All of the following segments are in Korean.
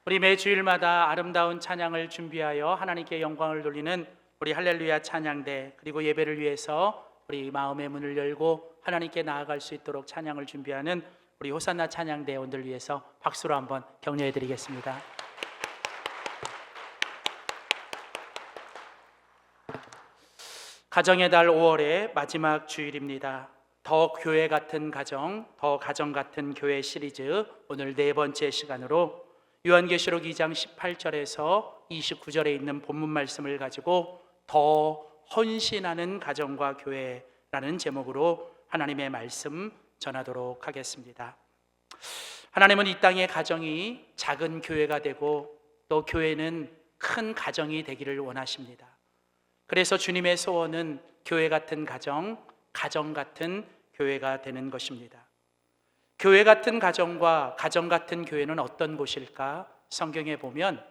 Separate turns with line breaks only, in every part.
우리 매 주일마다 아름다운 찬양을 준비하여 하나님께 영광을 돌리는 우리 할렐루야 찬양대, 그리고 예배를 위해서 우리 마음의 문을 열고 하나님께 나아갈 수 있도록 찬양을 준비하는 우리 호산나 찬양대원들 위해서 박수로 한번 격려해 드리겠습니다. 가정의 달 5월의 마지막 주일입니다. 더 교회 같은 가정, 더 가정 같은 교회 시리즈, 오늘 네 번째 시간으로 요한계시록 2장 18절에서 29절에 있는 본문 말씀을 가지고 더 헌신하는 가정과 교회라는 제목으로 하나님의 말씀 전하도록 하겠습니다. 하나님은 이 땅의 가정이 작은 교회가 되고 또 교회는 큰 가정이 되기를 원하십니다. 그래서 주님의 소원은 교회 같은 가정, 가정 같은 교회가 되는 것입니다. 교회 같은 가정과 가정 같은 교회는 어떤 곳일까? 성경에 보면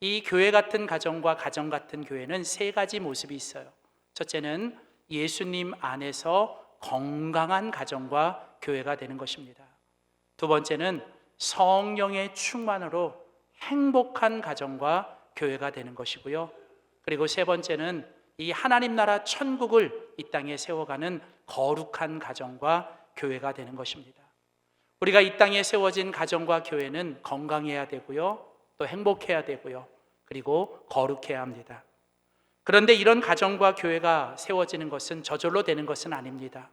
이 교회 같은 가정과 가정 같은 교회는 세 가지 모습이 있어요. 첫째는 예수님 안에서 건강한 가정과 교회가 되는 것입니다. 두 번째는 성령의 충만으로 행복한 가정과 교회가 되는 것이고요. 그리고 세 번째는 이 하나님 나라 천국을 이 땅에 세워가는 거룩한 가정과 교회가 되는 것입니다. 우리가 이 땅에 세워진 가정과 교회는 건강해야 되고요, 또 행복해야 되고요, 그리고 거룩해야 합니다. 그런데 이런 가정과 교회가 세워지는 것은 저절로 되는 것은 아닙니다.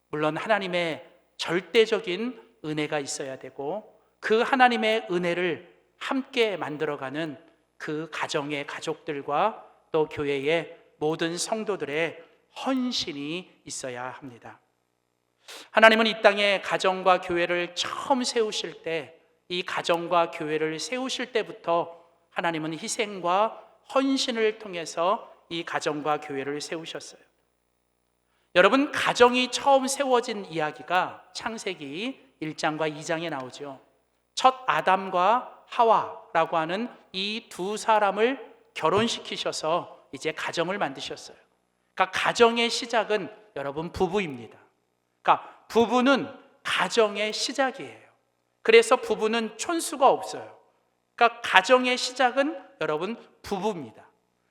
물론 하나님의 절대적인 은혜가 있어야 되고 그 하나님의 은혜를 함께 만들어가는 그 가정의 가족들과 또 교회의 모든 성도들의 헌신이 있어야 합니다. 하나님은 이 땅에 가정과 교회를 처음 세우실 때, 이 가정과 교회를 세우실 때부터 하나님은 희생과 헌신을 통해서 이 가정과 교회를 세우셨어요. 여러분, 가정이 처음 세워진 이야기가 창세기 1장과 2장에 나오죠. 첫 아담과 하와라고 하는 이 두 사람을 결혼시키셔서 이제 가정을 만드셨어요. 그러니까 가정의 시작은 여러분 부부입니다. 그러니까 부부는 가정의 시작이에요. 그래서 부부는 촌수가 없어요. 그러니까 가정의 시작은 여러분 부부입니다.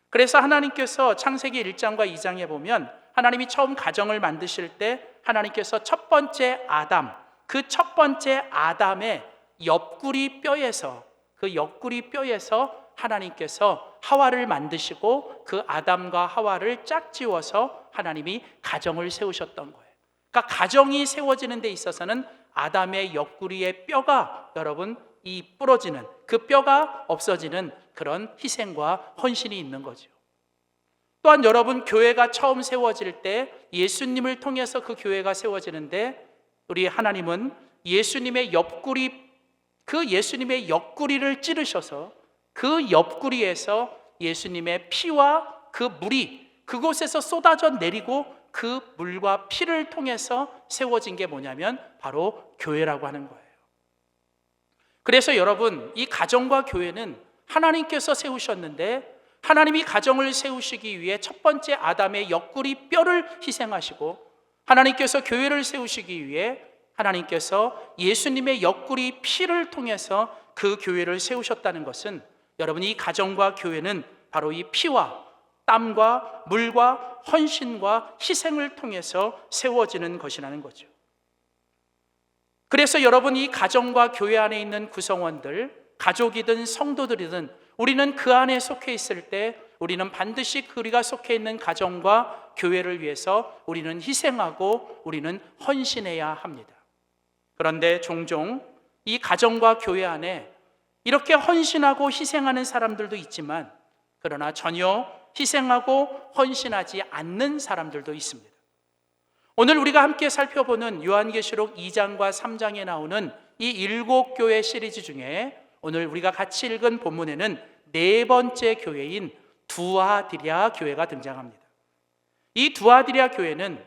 그래서 하나님께서 창세기 1장과 2장에 보면 하나님이 처음 가정을 만드실 때 하나님께서 첫 번째 아담, 그 첫 번째 아담의 옆구리 뼈에서, 그 옆구리 뼈에서 하나님께서 하와를 만드시고 그 아담과 하와를 짝지어서 하나님이 가정을 세우셨던 거예요. 그러니까 가정이 세워지는 데 있어서는 아담의 옆구리의 뼈가 여러분 이 부러지는, 그 뼈가 없어지는 그런 희생과 헌신이 있는 거죠. 또한 여러분, 교회가 처음 세워질 때 예수님을 통해서 그 교회가 세워지는데 우리 하나님은 예수님의 옆구리, 그 예수님의 옆구리를 찌르셔서 그 옆구리에서 예수님의 피와 그 물이 그곳에서 쏟아져 내리고 그 물과 피를 통해서 세워진 게 뭐냐면 바로 교회라고 하는 거예요. 그래서 여러분, 이 가정과 교회는 하나님께서 세우셨는데 하나님이 가정을 세우시기 위해 첫 번째 아담의 옆구리 뼈를 희생하시고 하나님께서 교회를 세우시기 위해 하나님께서 예수님의 옆구리 피를 통해서 그 교회를 세우셨다는 것은 여러분, 이 가정과 교회는 바로 이 피와 땀과 물과 헌신과 희생을 통해서 세워지는 것이라는 거죠. 그래서 여러분, 이 가정과 교회 안에 있는 구성원들, 가족이든 성도들이든 우리는 그 안에 속해 있을 때 우리는 반드시 우리가 속해 있는 가정과 교회를 위해서 우리는 희생하고 우리는 헌신해야 합니다. 그런데 종종 이 가정과 교회 안에 이렇게 헌신하고 희생하는 사람들도 있지만 그러나 전혀 희생하고 헌신하지 않는 사람들도 있습니다. 오늘 우리가 함께 살펴보는 요한계시록 2장과 3장에 나오는 이 7교회 시리즈 중에 오늘 우리가 같이 읽은 본문에는 네 번째 교회인 두아디랴 교회가 등장합니다. 이 두아디랴 교회는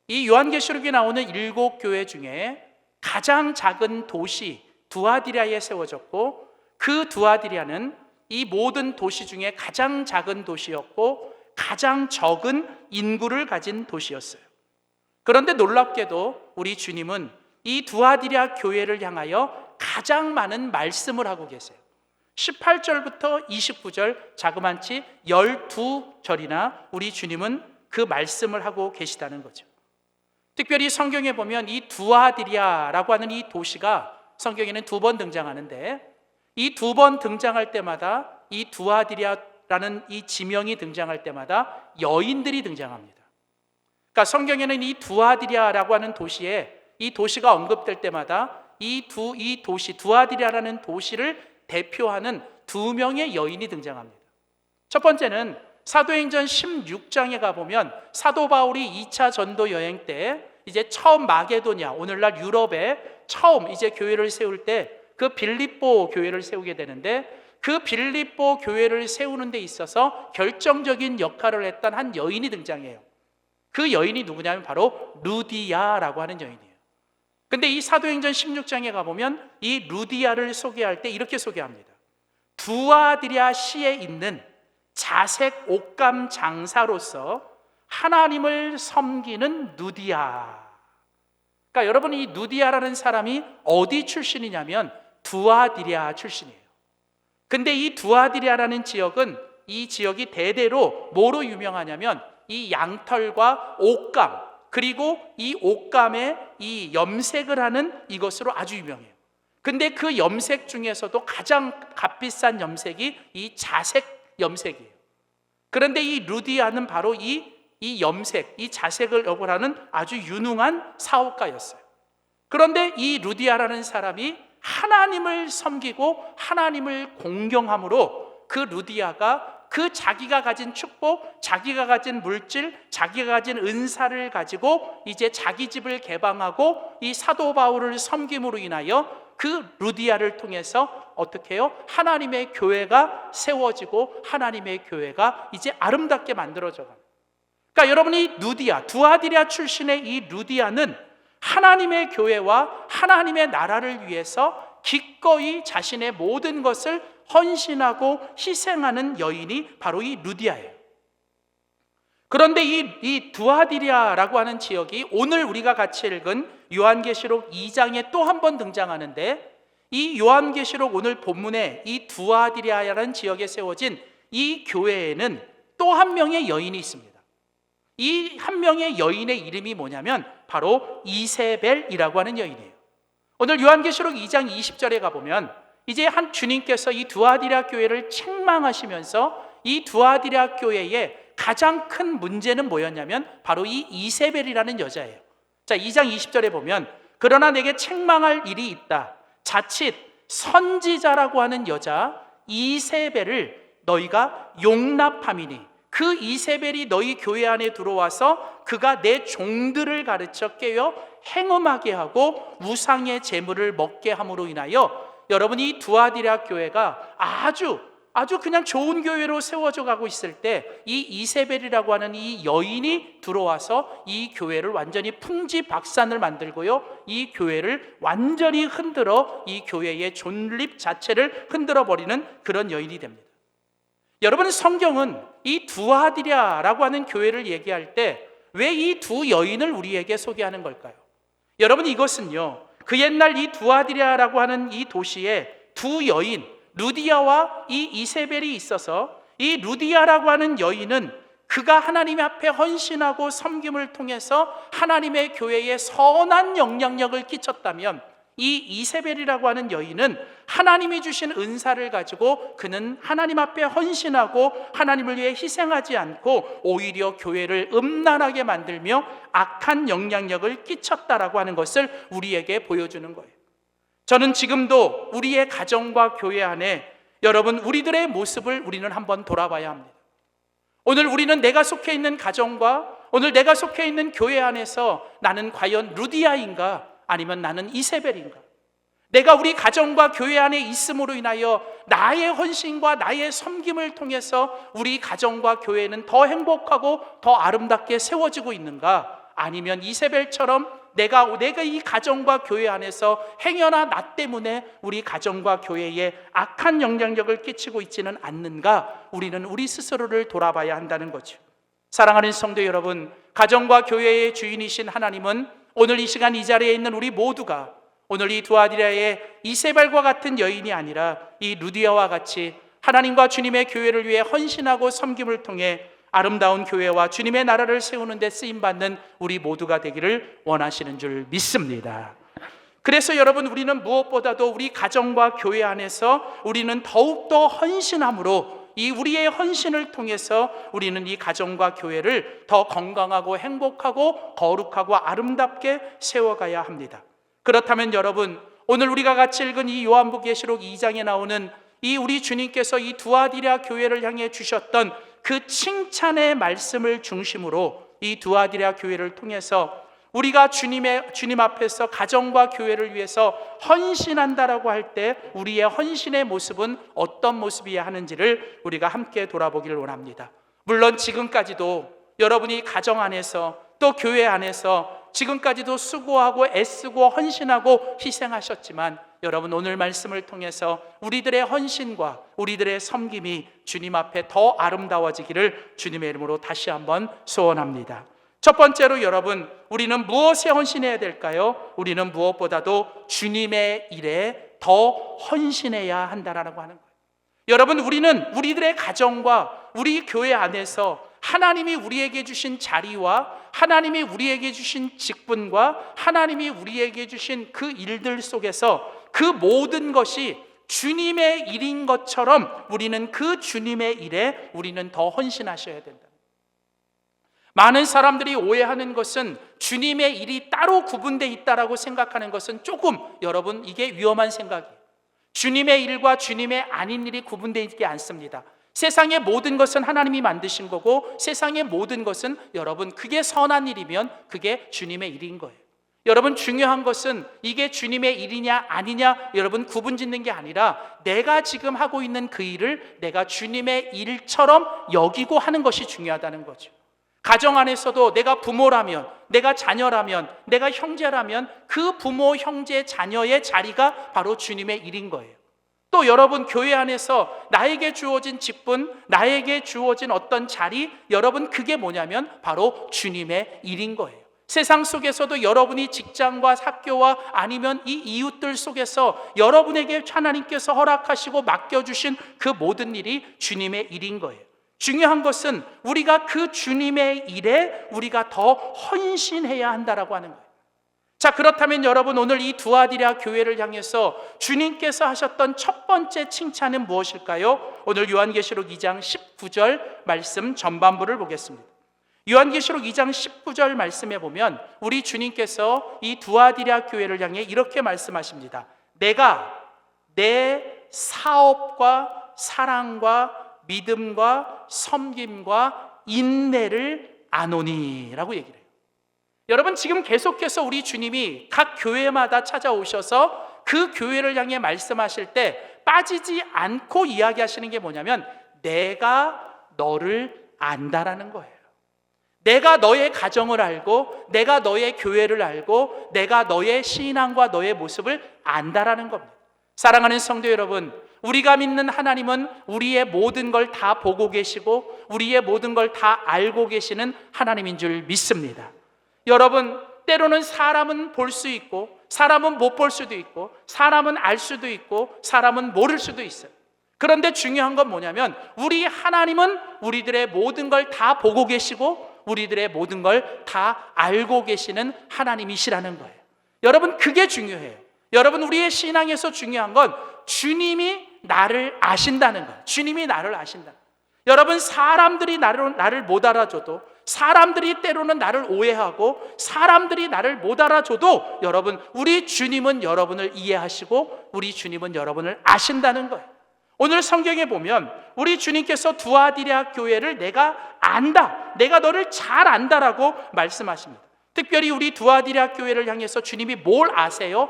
이 요한계시록에 나오는 7교회 중에 가장 작은 도시 두아디랴에 세워졌고 그 두아디랴는 이 모든 도시 중에 가장 작은 도시였고 가장 적은 인구를 가진 도시였어요. 그런데 놀랍게도 우리 주님은 이 두아디랴 교회를 향하여 가장 많은 말씀을 하고 계세요. 18절부터 29절 자그만치 12절이나 우리 주님은 그 말씀을 하고 계시다는 거죠. 특별히 성경에 보면 이 두아디리아라고 하는 이 도시가 성경에는 2번 등장하는데, 이 2번 등장할 때마다 이 두아디리아라는 이 지명이 등장할 때마다 여인들이 등장합니다. 그러니까 성경에는 이 두아디리아라고 하는 도시에, 이 도시가 언급될 때마다 이 도시 두아디리아라는 도시를 대표하는 2명의 여인이 등장합니다. 첫 번째는 사도행전 16장에 가보면 사도 바울이 2차 전도 여행 때 이제 처음 마게도냐, 오늘날 유럽에 처음 이제 교회를 세울 때 그 빌립보 교회를 세우게 되는데, 그 빌립보 교회를 세우는 데 있어서 결정적인 역할을 했던 한 여인이 등장해요. 그 여인이 누구냐면 바로 루디아라고 하는 여인이에요. 근데 이 사도행전 16장에 가보면 이 루디아를 소개할 때 이렇게 소개합니다. 두아디리아 시에 있는 자색 옷감 장사로서 하나님을 섬기는 누디아. 그러니까 여러분, 이 누디아라는 사람이 어디 출신이냐면 두아디리아 출신이에요. 근데 이 두아디리아라는 지역은, 이 지역이 대대로 뭐로 유명하냐면 이 양털과 옷감, 그리고 이 옷감에 이 염색을 하는 이것으로 아주 유명해요. 근데 그 염색 중에서도 가장 값비싼 염색이 이 자색 염색이에요. 그런데 이 루디아는 바로 이 염색, 이 자색을 하는 아주 유능한 사업가였어요. 그런데 이 루디아라는 사람이 하나님을 섬기고 하나님을 공경함으로 그 루디아가 그 자기가 가진 축복, 자기가 가진 물질, 자기가 가진 은사를 가지고 이제 자기 집을 개방하고 이 사도 바울을 섬김으로 인하여 그 루디아를 통해서 어떻게 해요? 하나님의 교회가 세워지고 하나님의 교회가 이제 아름답게 만들어져 가요. 그러니까 여러분이 루디아, 두아디리아 출신의 이 루디아는 하나님의 교회와 하나님의 나라를 위해서 기꺼이 자신의 모든 것을 헌신하고 희생하는 여인이 바로 이 루디아예요. 그런데 이 두아디리아라고 하는 지역이 오늘 우리가 같이 읽은 요한계시록 2장에 또 한 번 등장하는데, 이 요한계시록 오늘 본문에 이 두아디리아라는 지역에 세워진 이 교회에는 또 한 명의 여인이 있습니다. 이 한 명의 여인의 이름이 뭐냐면 바로 이세벨이라고 하는 여인이에요. 오늘 요한계시록 2장 20절에 가보면 이제 한 주님께서 이 두아디리아 교회를 책망하시면서 이 두아디리아 교회의 가장 큰 문제는 뭐였냐면 바로 이 이세벨이라는 여자예요. 자, 2장 20절에 보면 그러나 내게 책망할 일이 있다. 자칫 선지자라고 하는 여자 이세벨을 너희가 용납함이니, 그 이세벨이 너희 교회 안에 들어와서 그가 내 종들을 가르쳐 깨워 행음하게 하고 우상의 제물을 먹게 함으로 인하여, 여러분이 이 두아디리아 교회가 아주 그냥 좋은 교회로 세워져 가고 있을 때 이 이세벨이라고 하는 이 여인이 들어와서 이 교회를 완전히 풍지박산을 만들고요, 이 교회를 완전히 흔들어 이 교회의 존립 자체를 흔들어 버리는 그런 여인이 됩니다. 여러분, 성경은 이 두아디리아라고 하는 교회를 얘기할 때 왜 이 두 여인을 우리에게 소개하는 걸까요? 여러분, 이것은요, 그 옛날 이 두아디리아라고 하는 이 도시에 두 여인 루디아와 이 이세벨이 있어서, 이 루디아라고 하는 여인은 그가 하나님 앞에 헌신하고 섬김을 통해서 하나님의 교회에 선한 영향력을 끼쳤다면, 이 이세벨이라고 하는 여인은 하나님이 주신 은사를 가지고 그는 하나님 앞에 헌신하고 하나님을 위해 희생하지 않고 오히려 교회를 음란하게 만들며 악한 영향력을 끼쳤다라고 하는 것을 우리에게 보여주는 거예요. 저는 지금도 우리의 가정과 교회 안에 여러분, 우리들의 모습을 우리는 한번 돌아봐야 합니다. 오늘 우리는 내가 속해 있는 가정과 오늘 내가 속해 있는 교회 안에서 나는 과연 루디아인가 아니면 나는 이세벨인가? 내가 우리 가정과 교회 안에 있음으로 인하여 나의 헌신과 나의 섬김을 통해서 우리 가정과 교회는 더 행복하고 더 아름답게 세워지고 있는가? 아니면 이세벨처럼 내가 이 가정과 교회 안에서 행여나 나 때문에 우리 가정과 교회에 악한 영향력을 끼치고 있지는 않는가? 우리는 우리 스스로를 돌아봐야 한다는 거죠. 사랑하는 성도 여러분, 가정과 교회의 주인이신 하나님은 오늘 이 시간 이 자리에 있는 우리 모두가 오늘 이 두아디라의 이세벨과 같은 여인이 아니라 이 루디아와 같이 하나님과 주님의 교회를 위해 헌신하고 섬김을 통해 아름다운 교회와 주님의 나라를 세우는 데 쓰임받는 우리 모두가 되기를 원하시는 줄 믿습니다. 그래서 여러분, 우리는 무엇보다도 우리 가정과 교회 안에서 우리는 더욱더 헌신함으로 이 우리의 헌신을 통해서 우리는 이 가정과 교회를 더 건강하고 행복하고 거룩하고 아름답게 세워가야 합니다. 그렇다면 여러분, 오늘 우리가 같이 읽은 이 요한복음계시록 2장에 나오는 이 우리 주님께서 이 두아디라 교회를 향해 주셨던 그 칭찬의 말씀을 중심으로 이 두아디라 교회를 통해서 우리가 주님 앞에서 가정과 교회를 위해서 헌신한다라고 할 때 우리의 헌신의 모습은 어떤 모습이어야 하는지를 우리가 함께 돌아보기를 원합니다. 물론 지금까지도 여러분이 가정 안에서 또 교회 안에서 지금까지도 수고하고 애쓰고 헌신하고 희생하셨지만 여러분, 오늘 말씀을 통해서 우리들의 헌신과 우리들의 섬김이 주님 앞에 더 아름다워지기를 주님의 이름으로 다시 한번 소원합니다. 첫 번째로 여러분, 우리는 무엇에 헌신해야 될까요? 우리는 무엇보다도 주님의 일에 더 헌신해야 한다라고 하는 거예요. 여러분, 우리는 우리들의 가정과 우리 교회 안에서 하나님이 우리에게 주신 자리와 하나님이 우리에게 주신 직분과 하나님이 우리에게 주신 그 일들 속에서 그 모든 것이 주님의 일인 것처럼 우리는 그 주님의 일에 우리는 더 헌신하셔야 된다. 많은 사람들이 오해하는 것은 주님의 일이 따로 구분되어 있다라고 생각하는 것은 조금 여러분, 이게 위험한 생각이에요. 주님의 일과 주님의 아닌 일이 구분되어 있지 않습니다. 세상의 모든 것은 하나님이 만드신 거고 세상의 모든 것은 여러분, 그게 선한 일이면 그게 주님의 일인 거예요. 여러분, 중요한 것은 이게 주님의 일이냐 아니냐 여러분 구분 짓는 게 아니라 내가 지금 하고 있는 그 일을 내가 주님의 일처럼 여기고 하는 것이 중요하다는 거죠. 가정 안에서도 내가 부모라면, 내가 자녀라면, 내가 형제라면 그 부모, 형제, 자녀의 자리가 바로 주님의 일인 거예요. 또 여러분, 교회 안에서 나에게 주어진 직분, 나에게 주어진 어떤 자리, 여러분 그게 뭐냐면 바로 주님의 일인 거예요. 세상 속에서도 여러분이 직장과 학교와 아니면 이 이웃들 속에서 여러분에게 하나님께서 허락하시고 맡겨주신 그 모든 일이 주님의 일인 거예요. 중요한 것은 우리가 그 주님의 일에 우리가 더 헌신해야 한다라고 하는 거예요. 자, 그렇다면 여러분, 오늘 이 두아디라 교회를 향해서 주님께서 하셨던 첫 번째 칭찬은 무엇일까요? 오늘 요한계시록 2장 19절 말씀 전반부를 보겠습니다. 요한계시록 2장 19절 말씀에 보면 우리 주님께서 이 두아디라 교회를 향해 이렇게 말씀하십니다. 내가 내 사업과 사랑과 믿음과 섬김과 인내를 아노니 라고 얘기를 해요. 여러분, 지금 계속해서 우리 주님이 각 교회마다 찾아오셔서 그 교회를 향해 말씀하실 때 빠지지 않고 이야기하시는 게 뭐냐면 내가 너를 안다라는 거예요. 내가 너의 가정을 알고 내가 너의 교회를 알고 내가 너의 신앙과 너의 모습을 안다라는 겁니다. 사랑하는 성도 여러분, 우리가 믿는 하나님은 우리의 모든 걸 다 보고 계시고 우리의 모든 걸 다 알고 계시는 하나님인 줄 믿습니다. 여러분, 때로는 사람은 볼 수 있고 사람은 못 볼 수도 있고 사람은 알 수도 있고 사람은 모를 수도 있어요. 그런데 중요한 건 뭐냐면 우리 하나님은 우리들의 모든 걸 다 보고 계시고 우리들의 모든 걸 다 알고 계시는 하나님이시라는 거예요. 여러분, 그게 중요해요. 여러분, 우리의 신앙에서 중요한 건 주님이 나를 아신다는 거예요. 주님이 나를 아신다. 여러분, 사람들이 나를 못 알아줘도, 사람들이 때로는 나를 오해하고 사람들이 나를 못 알아줘도 여러분, 우리 주님은 여러분을 이해하시고 우리 주님은 여러분을 아신다는 거예요. 오늘 성경에 보면 우리 주님께서 두아디라 교회를 내가 안다, 내가 너를 잘 안다라고 말씀하십니다. 특별히 우리 두아디라 교회를 향해서 주님이 뭘 아세요?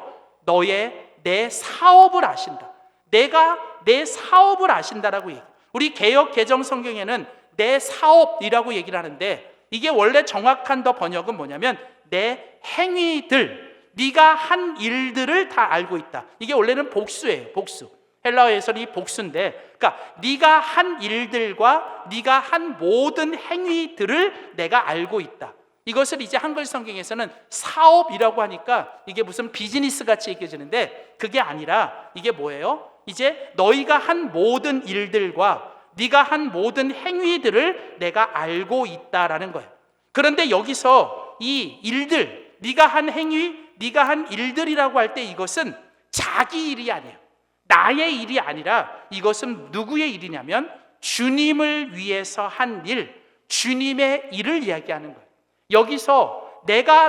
내 사업을 아신다. 내가 내 사업을 아신다라고 얘기해요. 우리 개역 개정 성경에는 내 사업이라고 얘기를 하는데 이게 원래 정확한 더 번역은 뭐냐면 내 행위들, 네가 한 일들을 다 알고 있다. 이게 원래는 복수예요. 복수. 헬라어에서는 이 복수인데, 그러니까 네가 한 일들과 네가 한 모든 행위들을 내가 알고 있다. 이것을 이제 한글 성경에서는 사업이라고 하니까 이게 무슨 비즈니스 같이 얘기해지는데, 그게 아니라 이게 뭐예요? 이제 너희가 한 모든 일들과 네가 한 모든 행위들을 내가 알고 있다라는 거예요. 그런데 여기서 이 일들, 네가 한 행위, 네가 한 일들이라고 할 때 이것은 자기 일이 아니에요. 나의 일이 아니라 이것은 누구의 일이냐면 주님을 위해서 한 일, 주님의 일을 이야기하는 거예요. 여기서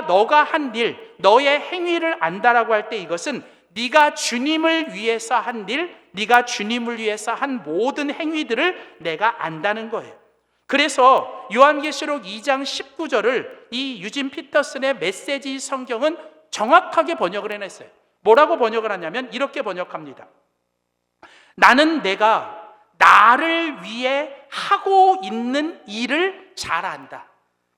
너가 한 일, 너의 행위를 안다라고 할 때 이것은 네가 주님을 위해서 한 일, 네가 주님을 위해서 한 모든 행위들을 내가 안다는 거예요. 그래서 요한계시록 2장 19절을 이 유진 피터슨의 메시지 성경은 정확하게 번역을 해냈어요. 뭐라고 번역을 하냐면 이렇게 번역합니다. 나는 내가 나를 위해 하고 있는 일을 잘 안다.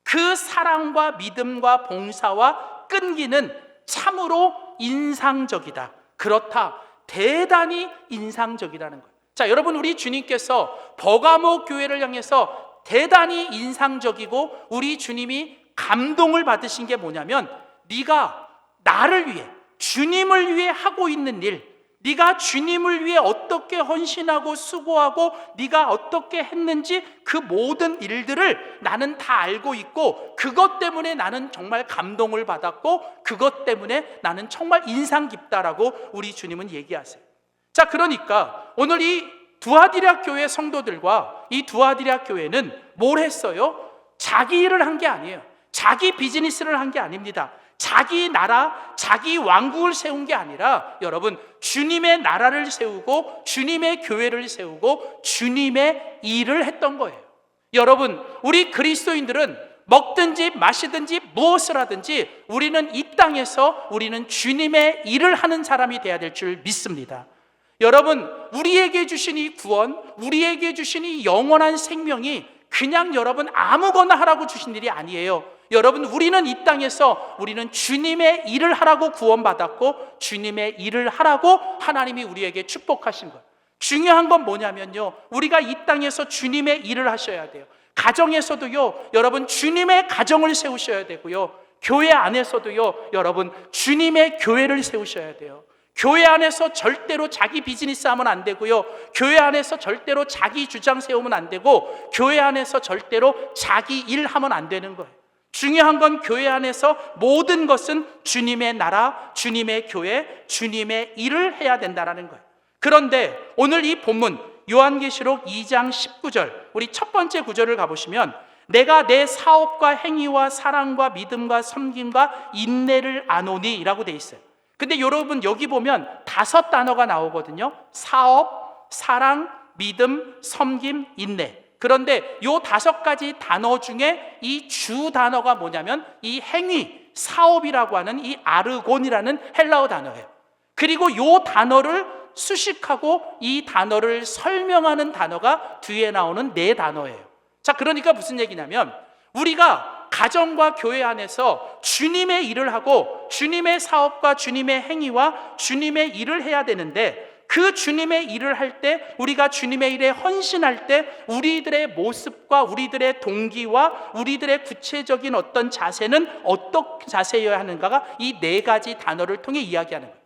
그 사랑과 믿음과 봉사와 끈기는 참으로 인상적이다. 그렇다. 대단히 인상적이라는 거예요. 자, 여러분, 우리 주님께서 버가모 교회를 향해서 대단히 인상적이고 우리 주님이 감동을 받으신 게 뭐냐면, 네가 나를 위해, 주님을 위해 하고 있는 일, 네가 주님을 위해 어떻게 헌신하고 수고하고 네가 어떻게 했는지 그 모든 일들을 나는 다 알고 있고, 그것 때문에 나는 정말 감동을 받았고, 그것 때문에 나는 정말 인상 깊다라고 우리 주님은 얘기하세요. 자, 그러니까 오늘 이 두아디라 교회 성도들과 이 두아디라 교회는 뭘 했어요? 자기 일을 한 게 아니에요. 자기 비즈니스를 한 게 아닙니다. 자기 나라, 자기 왕국을 세운 게 아니라 여러분, 주님의 나라를 세우고 주님의 교회를 세우고 주님의 일을 했던 거예요. 여러분, 우리 그리스도인들은 먹든지 마시든지 무엇을 하든지 우리는 이 땅에서 우리는 주님의 일을 하는 사람이 돼야 될 줄 믿습니다. 여러분, 우리에게 주신 이 구원, 우리에게 주신 이 영원한 생명이 그냥 여러분 아무거나 하라고 주신 일이 아니에요. 여러분, 우리는 이 땅에서 우리는 주님의 일을 하라고 구원받았고 주님의 일을 하라고 하나님이 우리에게 축복하신 거예요. 중요한 건 뭐냐면요, 우리가 이 땅에서 주님의 일을 하셔야 돼요. 가정에서도요, 여러분 주님의 가정을 세우셔야 되고요, 교회 안에서도요, 여러분 주님의 교회를 세우셔야 돼요. 교회 안에서 절대로 자기 비즈니스 하면 안 되고요, 교회 안에서 절대로 자기 주장 세우면 안 되고, 교회 안에서 절대로 자기 일 하면 안 되는 거예요. 중요한 건 교회 안에서 모든 것은 주님의 나라, 주님의 교회, 주님의 일을 해야 된다는 거예요. 그런데 오늘 이 본문 요한계시록 2장 19절, 우리 첫 번째 구절을 가보시면, 내가 내 사업과 행위와 사랑과 믿음과 섬김과 인내를 아노니 라고 돼 있어요. 근데 여러분 여기 보면 5단어가 나오거든요. 사업, 사랑, 믿음, 섬김, 인내. 그런데 이 5가지 단어 중에 이 주 단어가 뭐냐면 이 행위, 사업이라고 하는 이 아르곤이라는 헬라어 단어예요. 그리고 이 단어를 수식하고 이 단어를 설명하는 단어가 뒤에 나오는 4단어예요. 자, 그러니까 무슨 얘기냐면, 우리가 가정과 교회 안에서 주님의 일을 하고 주님의 사업과 주님의 행위와 주님의 일을 해야 되는데, 그 주님의 일을 할 때, 우리가 주님의 일에 헌신할 때 우리들의 모습과 우리들의 동기와 우리들의 구체적인 어떤 자세는 어떻게 자세여야 하는가가 이 4가지 단어를 통해 이야기하는 거예요.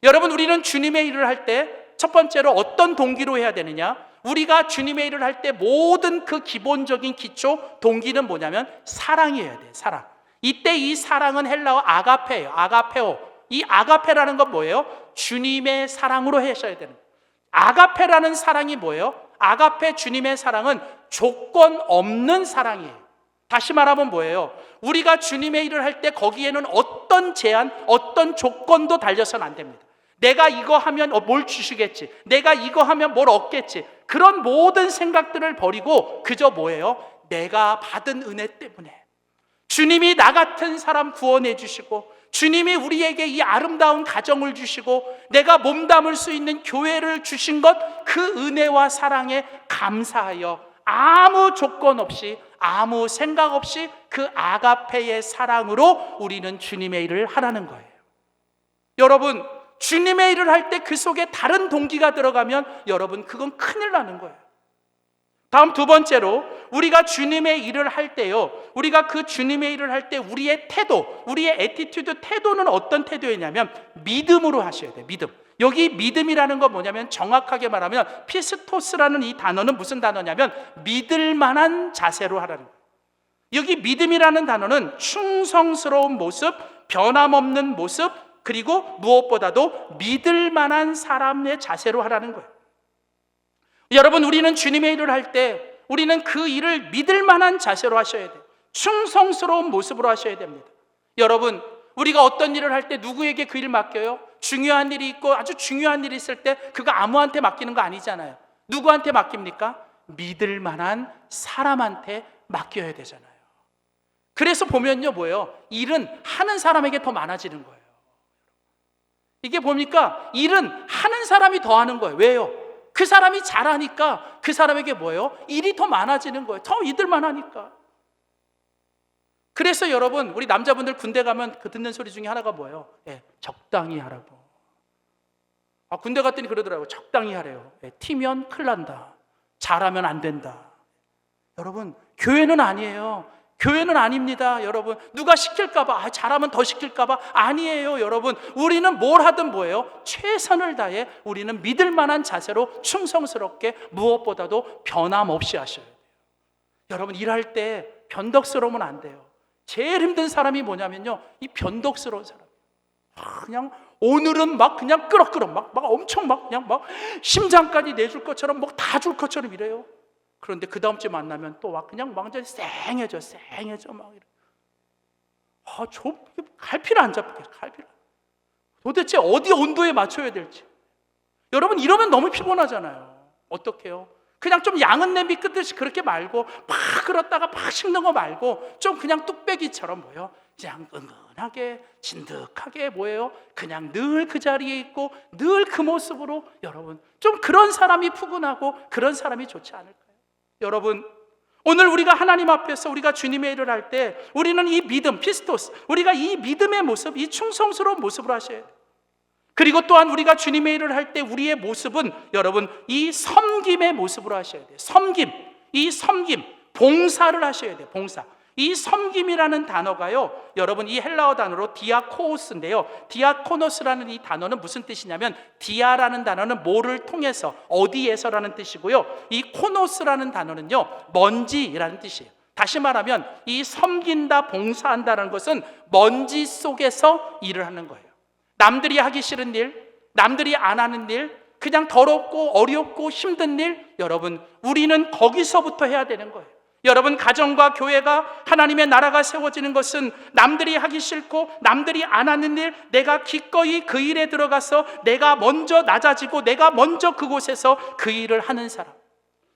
여러분, 우리는 주님의 일을 할 때 첫 번째로 어떤 동기로 해야 되느냐? 우리가 주님의 일을 할 때 모든 그 기본적인 기초 동기는 뭐냐면 사랑이어야 돼요. 사랑. 이때 이 사랑은 헬라어 아가페예요. 아가페오. 이 아가페라는 건 뭐예요? 주님의 사랑으로 하셔야 되는 거예요. 아가페라는 사랑이 뭐예요? 아가페, 주님의 사랑은 조건 없는 사랑이에요. 다시 말하면 뭐예요? 우리가 주님의 일을 할 때 거기에는 어떤 제한, 어떤 조건도 달려서는 안 됩니다. 내가 이거 하면 뭘 주시겠지, 내가 이거 하면 뭘 얻겠지, 그런 모든 생각들을 버리고 그저 뭐예요? 내가 받은 은혜 때문에 주님이 나 같은 사람 구원해 주시고, 주님이 우리에게 이 아름다운 가정을 주시고, 내가 몸담을 수 있는 교회를 주신 것, 그 은혜와 사랑에 감사하여 아무 조건 없이 아무 생각 없이 그 아가페의 사랑으로 우리는 주님의 일을 하라는 거예요. 여러분, 주님의 일을 할 때 그 속에 다른 동기가 들어가면 여러분 그건 큰일 나는 거예요. 다음 두 번째로, 우리가 주님의 일을 할 때요, 우리가 그 주님의 일을 할 때 우리의 태도, 우리의 애티튜드, 태도는 어떤 태도였냐면 믿음으로 하셔야 돼요. 믿음. 여기 믿음이라는 건 뭐냐면, 정확하게 말하면 피스토스라는 이 단어는 무슨 단어냐면 믿을 만한 자세로 하라는 거예요. 여기 믿음이라는 단어는 충성스러운 모습, 변함없는 모습, 그리고 무엇보다도 믿을 만한 사람의 자세로 하라는 거예요. 여러분, 우리는 주님의 일을 할 때 우리는 그 일을 믿을 만한 자세로 하셔야 돼요. 충성스러운 모습으로 하셔야 됩니다. 여러분, 우리가 어떤 일을 할 때 누구에게 그 일 맡겨요? 중요한 일이 있고 아주 중요한 일이 있을 때 그거 아무한테 맡기는 거 아니잖아요. 누구한테 맡깁니까? 믿을 만한 사람한테 맡겨야 되잖아요. 그래서 보면요, 뭐예요? 일은 하는 사람에게 더 많아지는 거예요. 이게 뭡니까? 일은 하는 사람이 더 하는 거예요. 왜요? 그 사람이 잘하니까 그 사람에게 뭐예요? 일이 더 많아지는 거예요. 더 이들만 하니까. 그래서 여러분, 우리 남자분들 군대 가면 그 듣는 소리 중에 하나가 뭐예요? 적당히 하라고. 군대 갔더니 그러더라고요. 적당히 하래요. 튀면 큰일 난다. 잘하면 안 된다. 여러분, 교회는 아니에요. 교회는 아닙니다. 여러분, 누가 시킬까봐, 잘하면 더 시킬까봐 아니에요. 여러분, 우리는 뭘 하든 뭐예요? 최선을 다해 우리는 믿을 만한 자세로 충성스럽게 무엇보다도 변함없이 하셔야 돼요. 여러분, 일할 때 변덕스러우면 안 돼요. 제일 힘든 사람이 뭐냐면요, 이 변덕스러운 사람. 그냥 오늘은 막 그냥 끄럭끄럭 막 엄청 막 그냥 막 심장까지 내줄 것처럼 뭐 다 줄 것처럼 이래요. 그런데 그 다음 주에 만나면 또 막 그냥 완전히 쌩해져 막 이래. 갈피를 안 잡겠어. 갈피를. 도대체 어디 온도에 맞춰야 될지. 여러분, 이러면 너무 피곤하잖아요. 어떡해요? 그냥 좀 양은 냄비 끄듯이 그렇게 말고 막 그렇다가 막 식는 거 말고 좀 그냥 뚝배기처럼 뭐예요? 그냥 은은하게 진득하게 뭐예요? 그냥 늘 그 자리에 있고 늘 그 모습으로, 여러분, 좀 그런 사람이 푸근하고 그런 사람이 좋지 않을까요? 여러분, 오늘 우리가 하나님 앞에서 우리가 주님의 일을 할 때 우리는 이 믿음, 피스토스, 우리가 이 믿음의 모습, 이 충성스러운 모습으로 하셔야 돼요. 그리고 또한 우리가 주님의 일을 할 때 우리의 모습은, 여러분, 이 섬김의 모습으로 하셔야 돼요. 섬김, 이 섬김, 봉사를 하셔야 돼요. 봉사. 이 섬김이라는 단어가요, 여러분, 이 헬라어 단어로 디아코스인데요, 디아코노스라는 이 단어는 무슨 뜻이냐면, 디아라는 단어는 뭐를 통해서, 어디에서라는 뜻이고요, 이 코노스라는 단어는요, 먼지라는 뜻이에요. 다시 말하면 이 섬긴다, 봉사한다는 것은 먼지 속에서 일을 하는 거예요. 남들이 하기 싫은 일, 남들이 안 하는 일, 그냥 더럽고 어렵고 힘든 일, 여러분, 우리는 거기서부터 해야 되는 거예요. 여러분, 가정과 교회가, 하나님의 나라가 세워지는 것은 남들이 하기 싫고 남들이 안 하는 일, 내가 기꺼이 그 일에 들어가서 내가 먼저 낮아지고 내가 먼저 그곳에서 그 일을 하는 사람,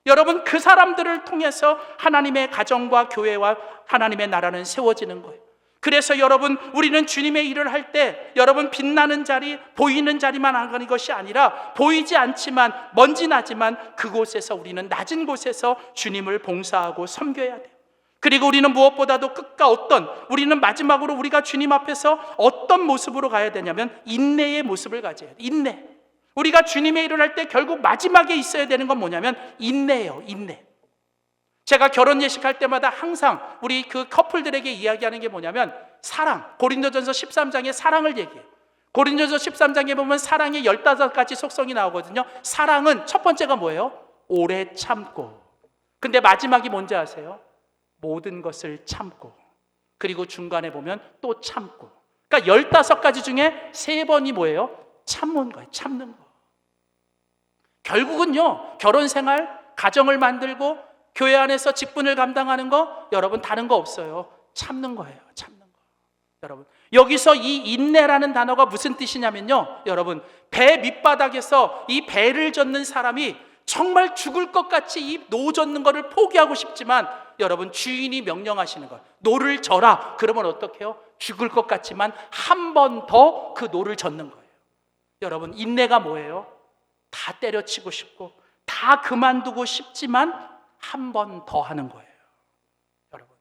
여러분, 그 사람들을 통해서 하나님의 가정과 교회와 하나님의 나라는 세워지는 거예요. 그래서 여러분, 우리는 주님의 일을 할 때, 여러분, 빛나는 자리, 보이는 자리만 하는 것이 아니라 보이지 않지만, 먼지 나지만 그곳에서, 우리는 낮은 곳에서 주님을 봉사하고 섬겨야 돼요. 그리고 우리는 무엇보다도 우리는 마지막으로 우리가 주님 앞에서 어떤 모습으로 가야 되냐면 인내의 모습을 가져야 돼요. 인내. 우리가 주님의 일을 할 때 결국 마지막에 있어야 되는 건 뭐냐면 인내예요. 인내. 제가 결혼 예식할 때마다 항상 우리 그 커플들에게 이야기하는 게 뭐냐면 사랑, 고린도전서 13장에 사랑을 얘기해요. 고린도전서 13장에 보면 사랑의 15가지 속성이 나오거든요. 사랑은 첫 번째가 뭐예요? 오래 참고. 근데 마지막이 뭔지 아세요? 모든 것을 참고. 그리고 중간에 보면 또 참고. 그러니까 15가지 중에 3번이 뭐예요? 참는 거예요. 참는 거. 결국은요, 결혼 생활, 가정을 만들고 교회 안에서 직분을 감당하는 거, 여러분, 다른 거 없어요. 참는 거예요. 참는 거. 여러분, 여기서 이 인내라는 단어가 무슨 뜻이냐면요, 여러분, 배 밑바닥에서 이 배를 젓는 사람이 정말 죽을 것 같이 이 노 젓는 거를 포기하고 싶지만, 여러분, 주인이 명령하시는 거예요. 노를 져라. 그러면 어떻게 해요? 죽을 것 같지만 한 번 더 그 노를 젓는 거예요. 여러분, 인내가 뭐예요? 다 때려치고 싶고 다 그만두고 싶지만 한 번 더 하는 거예요. 여러분,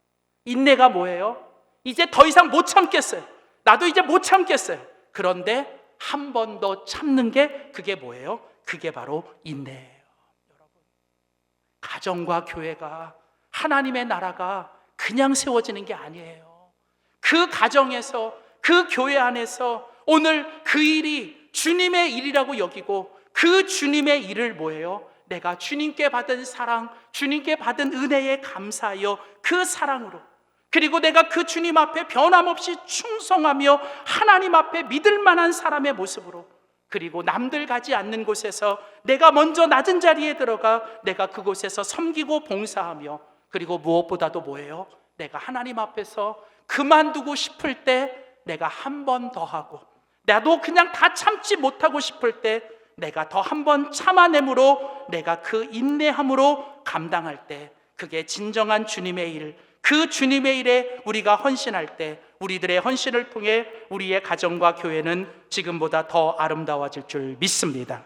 인내가 뭐예요? 이제 더 이상 못 참겠어요. 나도 이제 못 참겠어요. 그런데 한 번 더 참는 게, 그게 뭐예요? 그게 바로 인내예요. 여러분, 가정과 교회가, 하나님의 나라가 그냥 세워지는 게 아니에요. 그 가정에서, 그 교회 안에서 오늘 그 일이 주님의 일이라고 여기고, 그 주님의 일을 뭐예요? 내가 주님께 받은 사랑, 주님께 받은 은혜에 감사하여 그 사랑으로, 그리고 내가 그 주님 앞에 변함없이 충성하며 하나님 앞에 믿을 만한 사람의 모습으로, 그리고 남들 가지 않는 곳에서 내가 먼저 낮은 자리에 들어가 내가 그곳에서 섬기고 봉사하며, 그리고 무엇보다도 뭐예요? 내가 하나님 앞에서 그만두고 싶을 때 내가 한 번 더 하고, 나도 그냥 다 참지 못하고 싶을 때 내가 더 한 번 참아냄으로, 내가 그 인내함으로 감당할 때, 그게 진정한 주님의 일, 그 주님의 일에 우리가 헌신할 때 우리들의 헌신을 통해 우리의 가정과 교회는 지금보다 더 아름다워질 줄 믿습니다.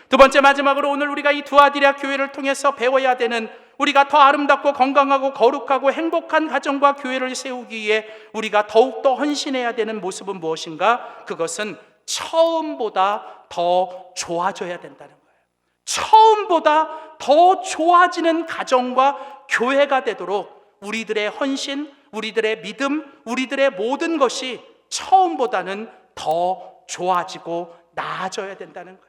두 번째, 마지막으로 오늘 우리가 이 두아디라 교회를 통해서 배워야 되는, 우리가 더 아름답고 건강하고 거룩하고 행복한 가정과 교회를 세우기 위해 우리가 더욱더 헌신해야 되는 모습은 무엇인가? 그것은 처음보다 더 좋아져야 된다는 거예요. 처음보다 더 좋아지는 가정과 교회가 되도록 우리들의 헌신, 우리들의 믿음, 우리들의 모든 것이 처음보다는 더 좋아지고 나아져야 된다는 거예요.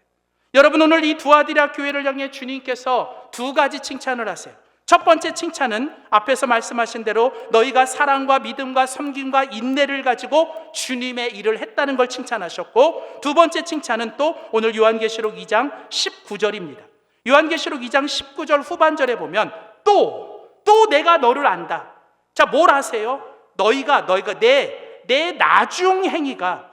여러분, 오늘 이 두아디라 교회를 향해 주님께서 두 가지 칭찬을 하세요. 첫 번째 칭찬은 앞에서 말씀하신 대로 너희가 사랑과 믿음과 섬김과 인내를 가지고 주님의 일을 했다는 걸 칭찬하셨고, 두 번째 칭찬은 또 오늘 요한계시록 2장 19절입니다. 요한계시록 2장 19절 후반절에 보면 또 내가 너를 안다. 자, 뭘 아세요? 너희가 내 나중 행위가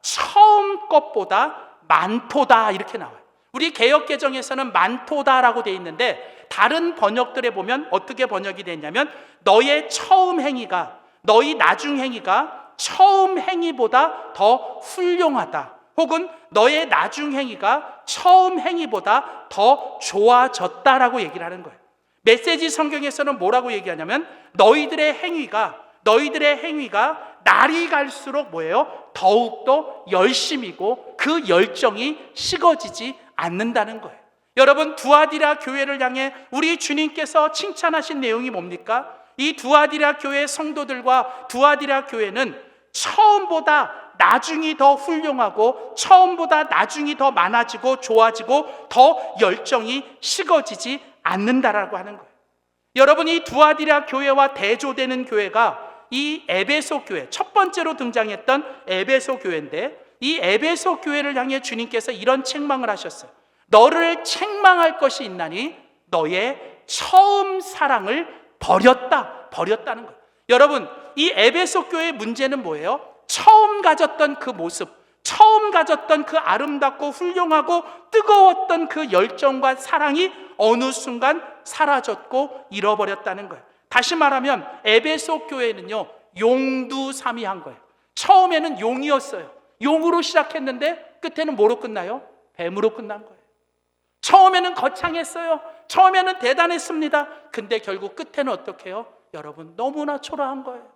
처음 것보다 많도다, 이렇게 나와요. 우리 개역개정에서는 많도다라고 되어 있는데, 다른 번역들에 보면 어떻게 번역이 됐냐면, 너의 처음 행위가, 너희 나중 행위가 처음 행위보다 더 훌륭하다, 혹은 너의 나중 행위가 처음 행위보다 더 좋아졌다라고 얘기를 하는 거예요. 메시지 성경에서는 뭐라고 얘기하냐면, 너희들의 행위가 날이 갈수록 뭐예요? 더욱더 열심이고 그 열정이 식어지지 않는다는 거예요. 여러분, 두아디라 교회를 향해 우리 주님께서 칭찬하신 내용이 뭡니까? 이 두아디라 교회 성도들과 두아디라 교회는 처음보다 나중이 더 훌륭하고, 처음보다 나중이 더 많아지고 좋아지고 더 열정이 식어지지 않는다라고 하는 거예요. 여러분, 이 두아디라 교회와 대조되는 교회가 이 에베소 교회, 첫 번째로 등장했던 에베소 교회인데, 이 에베소 교회를 향해 주님께서 이런 책망을 하셨어요. 너를 책망할 것이 있나니 너의 처음 사랑을 버렸다는 거예요. 여러분, 이 에베소 교회의 문제는 뭐예요? 처음 가졌던 그 모습, 처음 가졌던 그 아름답고 훌륭하고 뜨거웠던 그 열정과 사랑이 어느 순간 사라졌고 잃어버렸다는 거예요. 다시 말하면 에베소 교회는요, 용두사미한 거예요. 처음에는 용이었어요. 용으로 시작했는데 끝에는 뭐로 끝나요? 뱀으로 끝난 거예요. 처음에는 거창했어요. 처음에는 대단했습니다. 근데 결국 끝에는 어떻게 해요? 여러분, 너무나 초라한 거예요.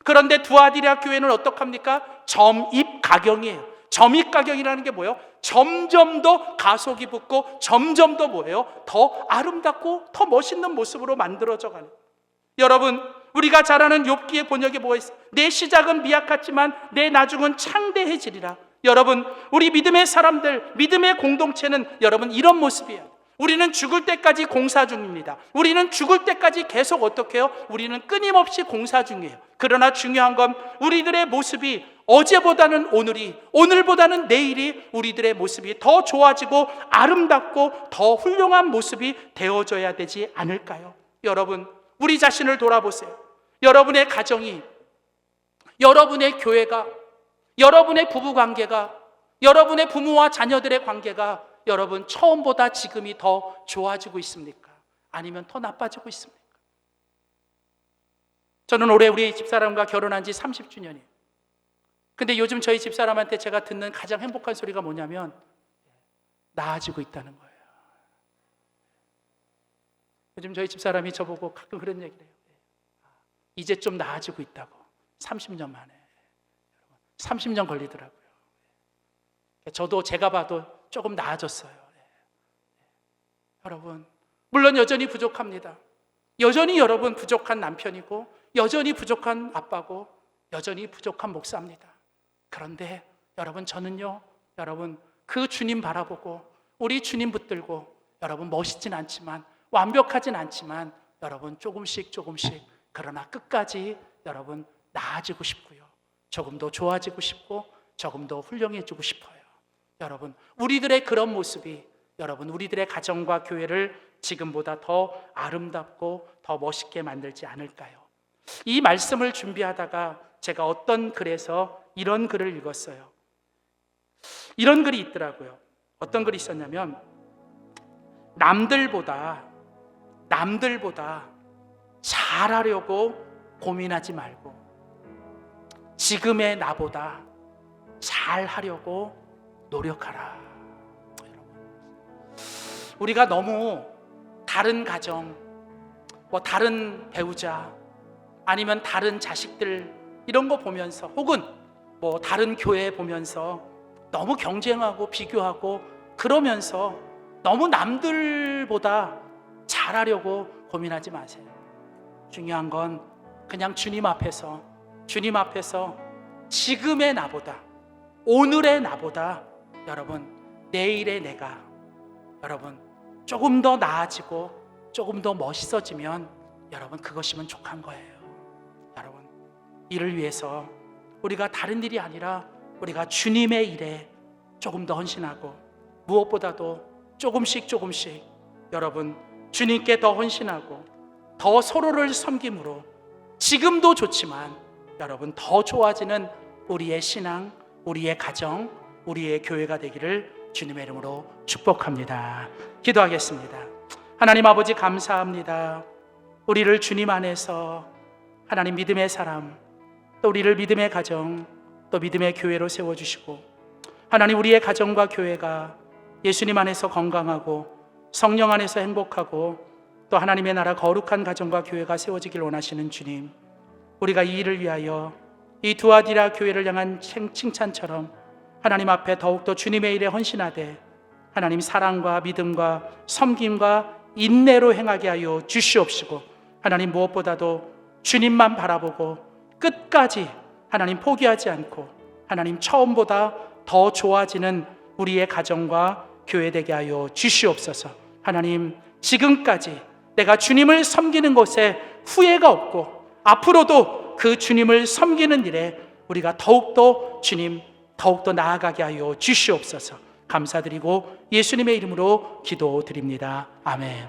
그런데 두아디라 교회는 어떡합니까? 점입가경이에요. 점입가경이라는 게 뭐예요? 점점 더 가속이 붙고 점점 더 뭐예요? 더 아름답고 더 멋있는 모습으로 만들어져 가는. 여러분, 우리가 잘 아는 욥기의 번역에 뭐가 있어요? 내 시작은 미약 같지만 내 나중은 창대해지리라. 여러분, 우리 믿음의 사람들, 믿음의 공동체는 여러분 이런 모습이에요. 우리는 죽을 때까지 공사 중입니다. 우리는 죽을 때까지 계속 어떻게 해요? 우리는 끊임없이 공사 중이에요. 그러나 중요한 건 우리들의 모습이 어제보다는 오늘이, 오늘보다는 내일이 우리들의 모습이 더 좋아지고 아름답고 더 훌륭한 모습이 되어져야 되지 않을까요? 여러분, 우리 자신을 돌아보세요. 여러분의 가정이, 여러분의 교회가, 여러분의 부부관계가, 여러분의 부모와 자녀들의 관계가 여러분 처음보다 지금이 더 좋아지고 있습니까? 아니면 더 나빠지고 있습니까? 저는 올해 우리 집사람과 결혼한 지 30주년이에요. 근데 요즘 저희 집사람한테 제가 듣는 가장 행복한 소리가 뭐냐면 나아지고 있다는 거예요. 요즘 저희 집사람이 저보고 가끔 그런 얘기를 해요. 이제 좀 나아지고 있다고. 30년 만에. 30년 걸리더라고요. 저도 제가 봐도 조금 나아졌어요. 여러분, 물론 여전히 부족합니다. 여전히 여러분 부족한 남편이고 여전히 부족한 아빠고 여전히 부족한 목사입니다. 그런데 여러분 저는요, 여러분 그 주님 바라보고 우리 주님 붙들고 여러분 멋있진 않지만 완벽하진 않지만 여러분 조금씩 그러나 끝까지 여러분 나아지고 싶고요. 조금 더 좋아지고 싶고 조금 더 훌륭해지고 싶어요. 여러분 우리들의 그런 모습이 여러분 우리들의 가정과 교회를 지금보다 더 아름답고 더 멋있게 만들지 않을까요? 이 말씀을 준비하다가 제가 어떤 글에서 이런 글을 읽었어요. 이런 글이 있더라고요. 어떤 글이 있었냐면 남들보다 잘하려고 고민하지 말고 지금의 나보다 잘하려고 노력하라. 우리가 너무 다른 가정, 다른 배우자, 아니면 다른 자식들 이런 거 보면서 혹은 다른 교회 보면서 너무 경쟁하고 비교하고 그러면서 너무 남들보다 잘하려고 고민하지 마세요. 중요한 건 그냥 주님 앞에서 지금의 나보다, 오늘의 나보다 여러분 내일의 내가 여러분 조금 더 나아지고 조금 더 멋있어지면 여러분 그것이 만족한 거예요. 여러분 이를 위해서 우리가 다른 일이 아니라 우리가 주님의 일에 조금 더 헌신하고 무엇보다도 조금씩 여러분 주님께 더 헌신하고 더 서로를 섬김으로 지금도 좋지만 여러분 더 좋아지는 우리의 신앙, 우리의 가정, 우리의 교회가 되기를 주님의 이름으로 축복합니다. 기도하겠습니다. 하나님 아버지 감사합니다. 우리를 주님 안에서 하나님 믿음의 사람, 또 우리를 믿음의 가정, 또 믿음의 교회로 세워주시고 하나님 우리의 가정과 교회가 예수님 안에서 건강하고 성령 안에서 행복하고 또 하나님의 나라 거룩한 가정과 교회가 세워지길 원하시는 주님, 우리가 이 일을 위하여 이 두아디라 교회를 향한 칭찬처럼 하나님 앞에 더욱더 주님의 일에 헌신하되 하나님 사랑과 믿음과 섬김과 인내로 행하게 하여 주시옵시고 하나님 무엇보다도 주님만 바라보고 끝까지 하나님 포기하지 않고 하나님 처음보다 더 좋아지는 우리의 가정과 교회 되게 하여 주시옵소서. 하나님 지금까지 내가 주님을 섬기는 것에 후회가 없고 앞으로도 그 주님을 섬기는 일에 우리가 더욱더 주님 더욱더 나아가게 하여 주시옵소서. 감사드리고 예수님의 이름으로 기도드립니다. 아멘.